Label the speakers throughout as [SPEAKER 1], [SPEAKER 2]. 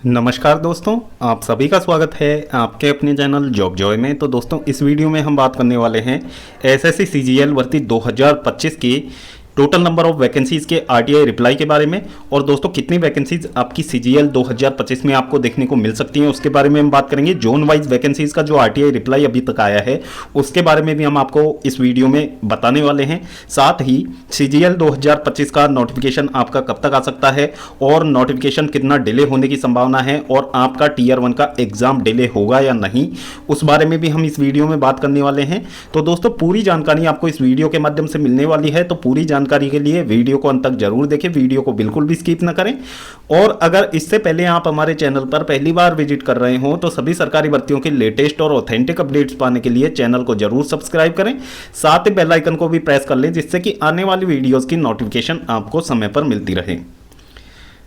[SPEAKER 1] नमस्कार दोस्तों, आप सभी का स्वागत है आपके अपने चैनल जॉब जॉय में। तो दोस्तों, इस वीडियो में हम बात करने वाले हैं एसएससी सीजीएल भर्ती 2025 की टोटल नंबर ऑफ वैकेंसीज के आरटीआई रिप्लाई के बारे में। और दोस्तों, कितनी वैकेंसीज आपकी सीजीएल 2025 में आपको देखने को मिल सकती हैं उसके बारे में हम बात करेंगे। जोन वाइज वैकेंसीज का जो आरटीआई रिप्लाई अभी तक आया है उसके बारे में भी हम आपको इस वीडियो में बताने वाले हैं। साथ ही सीजीएल 2025 का नोटिफिकेशन आपका कब तक आ सकता है और नोटिफिकेशन कितना डिले होने की संभावना है और आपका टीयर 1 का एग्जाम डिले होगा या नहीं, उस बारे में भी हम इस वीडियो में बात करने वाले हैं। तो दोस्तों, पूरी जानकारी आपको इस वीडियो के माध्यम से मिलने वाली है, तो पूरी जानकारी के लिए वीडियो को अंत तक जरूर देखें, वीडियो को बिल्कुल भी स्किप ना करें। और अगर इससे पहले आप हमारे चैनल पर पहली बार विजिट कर रहे हो तो सभी सरकारी भर्तियों के लेटेस्ट और ऑथेंटिक अपडेट्स पाने के लिए चैनल को जरूर सब्सक्राइब करें, साथ ही बेल आइकन को भी प्रेस कर लें जिससे कि आने वाली वीडियोस की नोटिफिकेशन आपको समय पर मिलती रहे।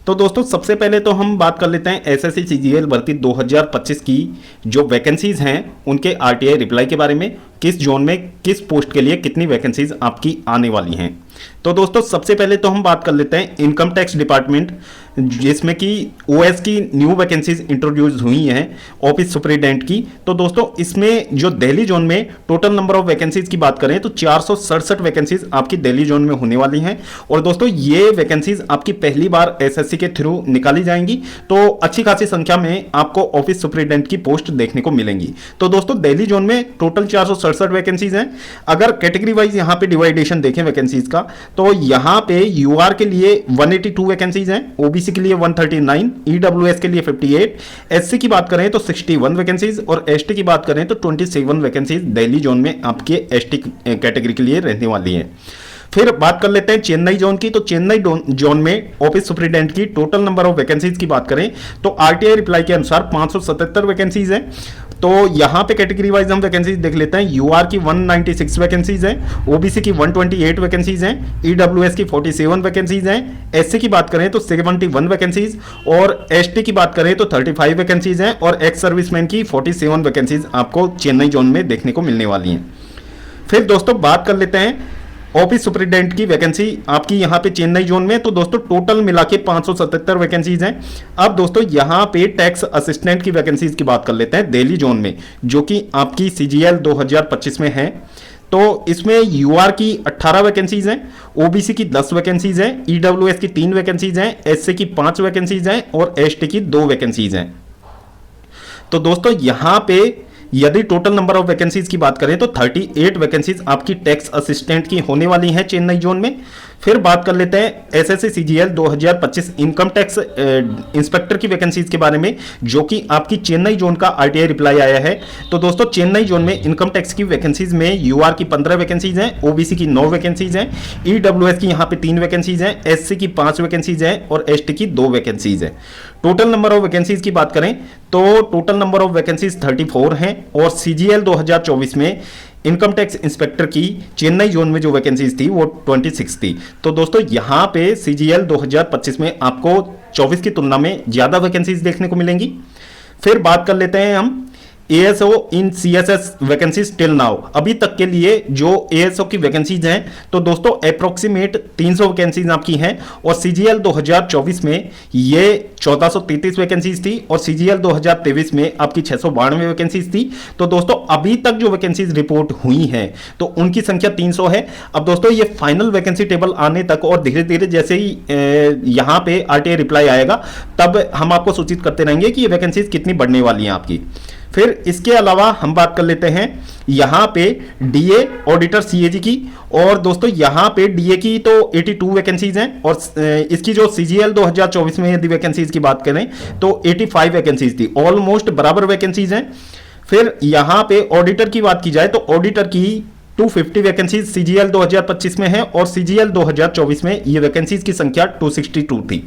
[SPEAKER 1] तो दोस्तों, सबसे पहले तो हम बात कर लेते हैं एसएससी सीजीएल भर्ती 2025 की जो वैकेंसीज हैं उनके आरटीआई रिप्लाई के बारे में। किस जोन में किस पोस्ट के लिए कितनी वैकेंसीज आपकी आने वाली हैं। तो दोस्तों, सबसे पहले तो हम बात कर लेते हैं इनकम टैक्स डिपार्टमेंट, जिसमें कि ओएस की न्यू वैकेंसीज इंट्रोड्यूस हुई हैं ऑफिस सुपरिटेंडेंट की। तो दोस्तों, इसमें जो दिल्ली जोन में टोटल नंबर ऑफ वैकेंसीज की बात करें तो 467 वैकेंसीज आपकी दिल्ली जोन में होने वाली हैं। और दोस्तों, ये वैकेंसीज आपकी पहली बार एसएससी के थ्रू निकाली जाएंगी, तो अच्छी खासी संख्या में आपको ऑफिस सुपरिटेंडेंट की पोस्ट देखने को मिलेंगी। तो दोस्तों, दिल्ली जोन में टोटल 467 वैकेंसीज हैं। अगर कैटेगरी वाइज यहाँ पे डिवाइडेशन देखें वैकेंसीज का, तो यहाँ पे यूआर के लिए 182 वैकेंसीज हैं, ओबीसी के लिए 139, ईडब्ल्यूएस के लिए 58, एससी की बात करें तो 61 वैकेंसीज और एसटी की बात करें तो 27 वैकेंसीज दिल्ली जोन में आपके एसटी कैटेगरी के लिए रहने वाली है। फिर बात कर लेते हैं चेन्नई जोन की। तो चेन्नई जोन में ऑफिस सुपरिटेंडेंट की टोटल नंबर ऑफ वैकेंसीज की बात करें तो आरटीआई रिप्लाई के अनुसार 577 वैकेंसीज हैं। तो यहां पे कैटेगरी वाइज हम वैकेंसीज देख लेते हैं। यूआर की 196 वैकेंसीज हैं, ओबीसी की 128 वैकेंसीज हैं, ईडब्ल्यूएस की 47 वैकेंसीज हैं, एससी की बात करें तो 71 वैकेंसीज और एसटी की बात करें तो 35 वैकेंसीज हैं और एक्स सर्विसमैन की 47 वैकेंसीज आपको चेन्नई जोन में देखने को मिलने वाली हैं। फिर दोस्तों, बात कर लेते हैं ऑफिस सुपरिटेंडेंट की वैकेंसी आपकी यहाँ पे चेन्नई जोन में। तो दोस्तों, टोटल मिला के 577 वैकेंसीज हैं। अब दोस्तों, यहाँ पे टैक्स असिस्टेंट की वैकेंसीज की बात कर लेते हैं दिल्ली जोन में, जो कि आपकी सीजीएल 2025 में है। तो इसमें यूआर की 18 वैकेंसीज हैं, ओबीसी की 10 वैकेंसीज हैं, ईडब्ल्यूएस की 3 वैकेंसीज हैं, एससी की 5 वैकेंसीज हैं और एसटी की 2 वैकेंसीज हैं। तो दोस्तों, यहां पे यदि टोटल नंबर ऑफ वैकेंसीज की बात करें तो 38 वैकेंसीज आपकी टैक्स असिस्टेंट की होने वाली हैं चेन्नई जोन में। फिर बात कर लेते हैं SSC CGL 2025 income tax inspector की वैकेंसीज के बारे में, जो कि आपकी चेन्नई जोन का आरटीआई रिप्लाई आया है। तो दोस्तों, चेन्नई जोन में इनकम टैक्स की वैकेंसीज में यूआर की 15 वैकेंसीज हैं, ओबीसी की 9 वैकेंसीज हैं, ईडब्ल्यूएस की यहाँ पे 3 वैकेंसीज हैं, एससी की 5 वैकेंसीज हैं और एसटी की 2 वैकेंसीज हैं। टोटल नंबर ऑफ वैकेंसीज की बात करें तो टोटल नंबर ऑफ वैकेंसीज 34 हैं और सीजीएल 2024 में इनकम टैक्स इंस्पेक्टर की चेन्नई जोन में जो वैकेंसीज थी वो 26 थी। तो दोस्तों, यहां पे सीजीएल 2025 में आपको 24 की तुलना में ज्यादा वैकेंसीज देखने को मिलेंगी। फिर बात कर लेते हैं हम एएसओ इन सीएसएस वैकेंसीज टिल नाउ। अभी तक के लिए जो एएसओ की वैकेंसीज हैं तो दोस्तों अप्रोक्सीमेट 300 वैकेंसीज आपकी हैं और सीजीएल 2024 में ये 1433 वैकेंसीज थी और सीजीएल 2023 में आपकी 692 वैकेंसीज थी। तो दोस्तों, अभी तक जो वैकेंसीज रिपोर्ट हुई हैं तो उनकी संख्या 300 है। अब दोस्तों, ये फाइनल वैकेंसी टेबल आने तक और धीरे धीरे जैसे ही यहाँ पे आरटीआई रिप्लाई आएगा तब हम आपको सूचित करते रहेंगे कि ये वैकेंसीज कितनी बढ़ने वाली हैं आपकी। फिर इसके अलावा हम बात कर लेते हैं यहां पे डीए ऑडिटर सीएजी की। और दोस्तों, यहां पे डीए की तो 82 वैकेंसीज हैं और इसकी जो सीजीएल 2024 में यदि वैकेंसीज की बात करें तो 85 वैकेंसीज थी, ऑलमोस्ट बराबर वैकेंसीज हैं। फिर यहां पे ऑडिटर की बात की जाए तो ऑडिटर की 250 वैकेंसीज सीजीएल 2025 में है और सीजीएल 2024 में ये वैकेंसीज की संख्या 262 थी।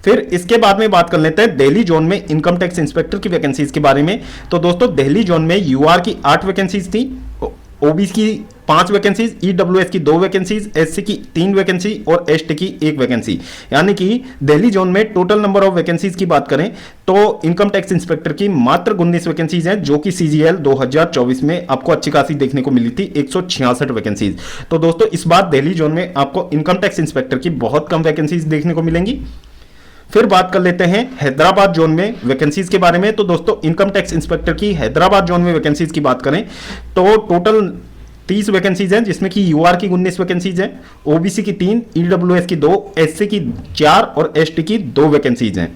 [SPEAKER 1] फिर इसके बाद में बात कर लेते हैं दिल्ली जोन में इनकम टैक्स इंस्पेक्टर की वैकेंसीज के बारे में। तो दोस्तों, दिल्ली जोन में यूआर की 8 वैकेंसीज थी, ओबीसी की 5 वैकेंसीज, ईडब्ल्यूएस की 2 वैकेंसीज, एससी की 3 वैकेंसी और एसटी की 1 वैकेंसी। यानी कि दिल्ली जोन में टोटल नंबर ऑफ वैकेंसीज की बात करें तो इनकम टैक्स इंस्पेक्टर की मात्र 19 वैकेंसीज हैं, जो कि सीजीएल 2024 में आपको अच्छी खासी देखने को मिली थी 166 वैकेंसीज। तो दोस्तों, इस बार दिल्ली जोन में आपको इनकम टैक्स इंस्पेक्टर की बहुत कम वैकेंसीज देखने को मिलेंगी। फिर बात कर लेते हैं हैदराबाद जोन में वैकेंसीज के बारे में। तो दोस्तों इनकम टैक्स इंस्पेक्टर की हैदराबाद जोन में वैकेंसीज की बात करें तो टोटल 30 वैकेंसीज हैं, जिसमें कि यूआर की 19 वैकेंसीज हैं, ओबीसी की 3, ईडब्ल्यूएस की 2, एससी की 4 और एसटी की 2 वैकेंसीज हैं।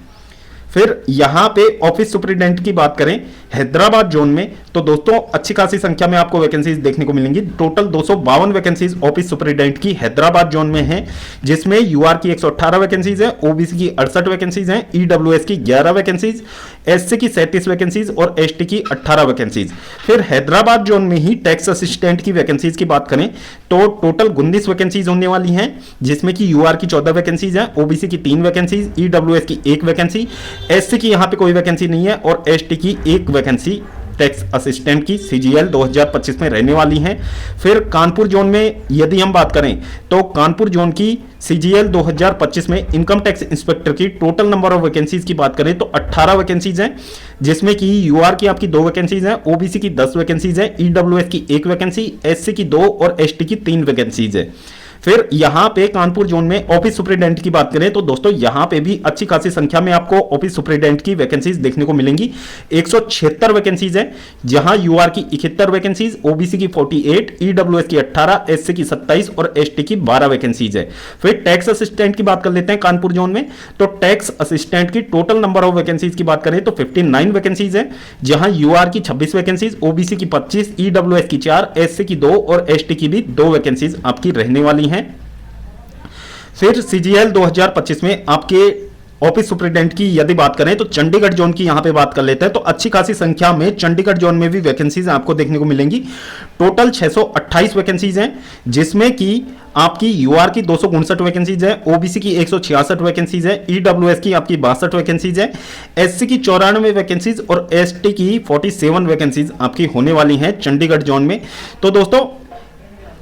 [SPEAKER 1] फिर यहां पे ऑफिस सुपरिटेंडेंट की बात करें हैदराबाद जोन में तो दोस्तों अच्छी खासी संख्या में आपको वैकेंसीज देखने को मिलेंगी। टोटल 252 वैकेंसीज ऑफिस सुपरिटेंडेंट की हैदराबाद जोन में हैं, जिसमें यूआर की 118 वैकेंसीज है, ओबीसी की 68 वैकेंसीज हैं, ईडब्ल्यूएस की 11 वैकेंसीज, एससी की 37 वैकेंसीज और एसटी की 18 वैकेंसीज। फिर हैदराबाद जोन में ही टैक्स असिस्टेंट की वैकेंसीज की बात करें तो टोटल 19 वैकेंसीज होने वाली हैं, जिसमें कि यूआर की 14 वैकेंसीज है, ओबीसी की 3 वैकेंसीज, ईडब्ल्यूएस की 1 वैकेंसी, एससी की यहां पे कोई वैकेंसी नहीं है और एसटी की 1 वैकेंसी टैक्स असिस्टेंट की सीजीएल 2025 में रहने वाली हैं। फिर कानपुर जोन में यदि हम बात करें तो कानपुर जोन की सीजीएल 2025 में इनकम टैक्स इंस्पेक्टर की टोटल नंबर ऑफ वैकेंसीज की बात करें तो 18 वैकेंसीज हैं, जिसमें कि यूआर की आपकी 2 वैकेंसीज हैं, ओबीसी की 10 वैकेंसीज है, ईडब्ल्यूएस की 1 वैकेंसी, एससी की 2 और एसटी की 3 वैकेंसीज है। फिर यहां पे कानपुर जोन में ऑफिस सुपरिटेंडेंट की बात करें तो दोस्तों यहां पे भी अच्छी खासी संख्या में आपको ऑफिस सुपरिटेंडेंट की वैकेंसीज देखने को मिलेंगी। 176 वैकेंसीज है, जहां यूआर की 71 वैकेंसीज, ओबीसी की 48, ईडब्ल्यूएस की 18, एससी की 27 और एसटी की 12 वैकेंसीज है। फिर टैक्स असिस्टेंट की बात कर लेते हैं कानपुर जोन में तो टैक्स असिस्टेंट की टोटल नंबर ऑफ वैकेंसीज की बात करें तो 59 वैकेंसीज है, जहां यूआर की 26 वैकेंसीज, ओबीसी की 25, ईडब्ल्यूएस की 4, एससी की 2 और एसटी की भी 2 वैकेंसीज आपकी रहने वाली हैं। फिर सीजीएल 2025 में आपके ऑफिस सुपरिटेंडेंट की यदि बात करें तो चंडीगढ़ जोन की यहां पे बात कर लेते हैं तो अच्छी खासी संख्या में चंडीगढ़ जोन में भी वैकेंसीज आपको देखने को मिलेंगी। टोटल 628 वैकेंसीज हैं, जिसमें कि आपकी यूआर की 259 वैकेंसीज है, ओबीसी की 166 वैकेंसीज है, ईडब्ल्यूएस की आपकी 62 वैकेंसीज है, एससी की 94 वैकेंसीज और एसटी की 47 वैकेंसीज आपकी होने वाली हैं चंडीगढ़ जोन में। तो दोस्तों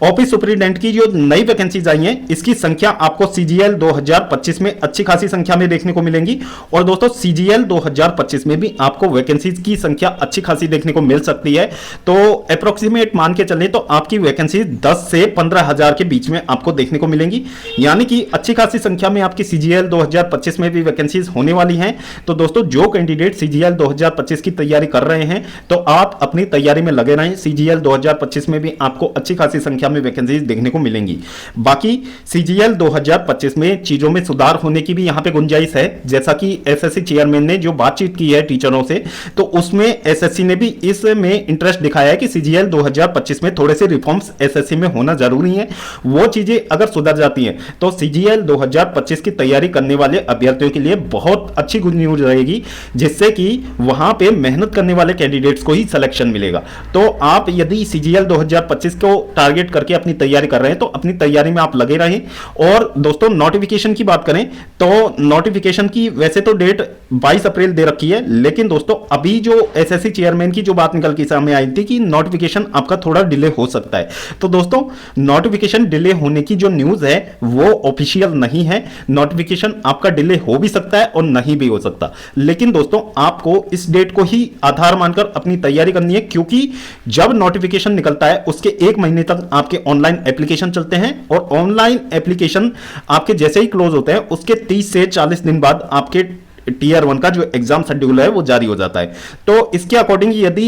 [SPEAKER 1] ऑफिस सुपरिटेंडेंट की जो नई वैकेंसीज आई हैं इसकी संख्या आपको सीजीएल 2025 में अच्छी खासी संख्या में देखने को मिलेंगी। और दोस्तों सीजीएल 2025 में भी आपको वैकेंसीज की संख्या अच्छी खासी देखने को मिल सकती है। तो अप्रोक्सीमेट मान के चले तो आपकी वैकेंसीज 10 से 15,000 के बीच में आपको देखने को मिलेंगी, यानी कि अच्छी खासी संख्या में आपकी सीजीएल 2025 में भी वैकेंसीज होने वाली हैं। तो दोस्तों जो कैंडिडेट सीजीएल 2025 की तैयारी कर रहे हैं तो आप अपनी तैयारी में लगे रहें। सीजीएल 2025 में भी आपको अच्छी खासी संख्या में वैकेंसीज देखने को मिलेंगी। बाकी सीजीएल 2025 में चीजों में सुधार होने की भी यहां पे गुंजाइश है, जैसा कि एसएससी चेयरमैन ने जो बातचीत की है टीचरों से तो उसमें एसएससी ने भी इसमें इंटरेस्ट दिखाया है कि सीजीएल 2025 में थोड़े से रिफॉर्म्स एसएससी में होना जरूरी है। वो चीजें अगर सुधर जाती हैं तो सीजीएल 2025 की तैयारी करने वाले अभ्यर्थियों के लिए बहुत अच्छी गुड न्यूज रहेगी, जिससे कि वहां पे मेहनत करने वाले कैंडिडेट्स को ही सिलेक्शन मिलेगा। तो आप यदि सीजीएल 2025 को टारगेट करके अपनी तैयारी कर रहे हैं तो अपनी तैयारी में आप लगे रहें। और दोस्तों नोटिफिकेशन की बात करें तो नोटिफिकेशन की वैसे तो डेट 22 अप्रैल दे रखी है, लेकिन दोस्तों अभी जो एसएससी चेयरमैन की जो बात निकल के सामने आई थी कि नोटिफिकेशन आपका थोड़ा डिले हो सकता है। तो दोस्तों नोटिफिकेशन डिले होने की जो न्यूज है वो ऑफिशियल नहीं है। नोटिफिकेशन आपका डिले हो भी सकता है और नहीं भी हो सकता, लेकिन दोस्तों आपको इस डेट को ही आधार मानकर अपनी तैयारी करनी है, क्योंकि जब नोटिफिकेशन निकलता है उसके 1 महीने तक आपके ऑनलाइन एप्लीकेशन चलते हैं और ऑनलाइन एप्लीकेशन आपके जैसे ही क्लोज होते हैं उसके 30 से 40 दिन बाद आपके टीयर 1 का जो एग्जाम शेड्यूल है वो जारी हो जाता है। तो इसके अकॉर्डिंग यदि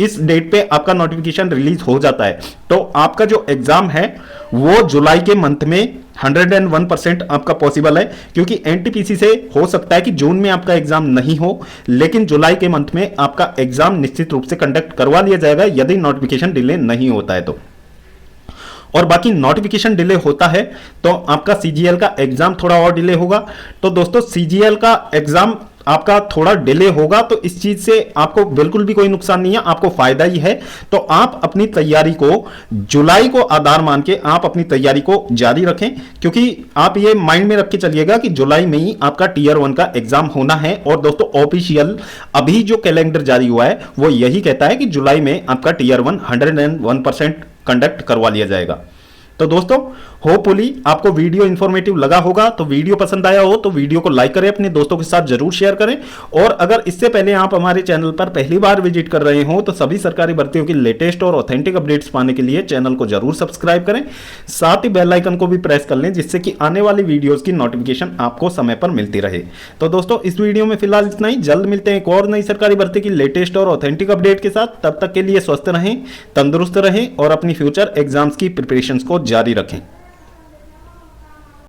[SPEAKER 1] इस डेट पे आपका नोटिफिकेशन रिलीज हो जाता है तो आपका जो एग्जाम है वो जुलाई के मंथ में 101% आपका पॉसिबल है, क्योंकि एनटीपीसी से हो सकता है कि जून में आपका एग्जाम नहीं हो, लेकिन जुलाई के मंथ में आपका एग्जाम निश्चित रूप से कंडक्ट करवा लिया जाएगा यदि नोटिफिकेशन डिले नहीं होता है तो। और बाकी नोटिफिकेशन डिले होता है तो आपका सीजीएल का एग्जाम थोड़ा और डिले होगा। तो दोस्तों सीजीएल का एग्जाम आपका थोड़ा डिले होगा तो इस चीज से आपको बिल्कुल भी कोई नुकसान नहीं है, आपको फायदा ही है। तो आप अपनी तैयारी को जुलाई को आधार मान के आप अपनी तैयारी को जारी रखें, क्योंकि आप ये माइंड में रख के चलिएगा कि जुलाई में ही आपका टीयर 1 का एग्जाम होना है। और दोस्तों ऑफिशियल अभी जो कैलेंडर जारी हुआ है वो यही कहता है कि जुलाई में आपका टीयर 1 101% कंडक्ट करवा लिया जाएगा। तो दोस्तों होपफुली आपको वीडियो इंफॉर्मेटिव लगा होगा। तो वीडियो पसंद आया हो तो वीडियो को लाइक करें, अपने दोस्तों के साथ जरूर शेयर करें। और अगर इससे पहले आप हमारे चैनल पर पहली बार विजिट कर रहे हो तो सभी सरकारी भर्तियों की लेटेस्ट और ऑथेंटिक अपडेट्स पाने के लिए चैनल को जरूर सब्सक्राइब करें, साथ ही बेल आइकन को भी प्रेस कर लें जिससे कि आने वाली वीडियोस की नोटिफिकेशन आपको समय पर मिलती रहे। तो दोस्तों इस वीडियो में फिलहाल इतना ही, जल्द मिलते हैं एक और नई सरकारी भर्ती की लेटेस्ट और ऑथेंटिक अपडेट के साथ। तब तक के लिए स्वस्थ रहें, तंदुरुस्त रहें और अपनी फ्यूचर एग्जाम्स की प्रिपरेशंस को जारी रखें।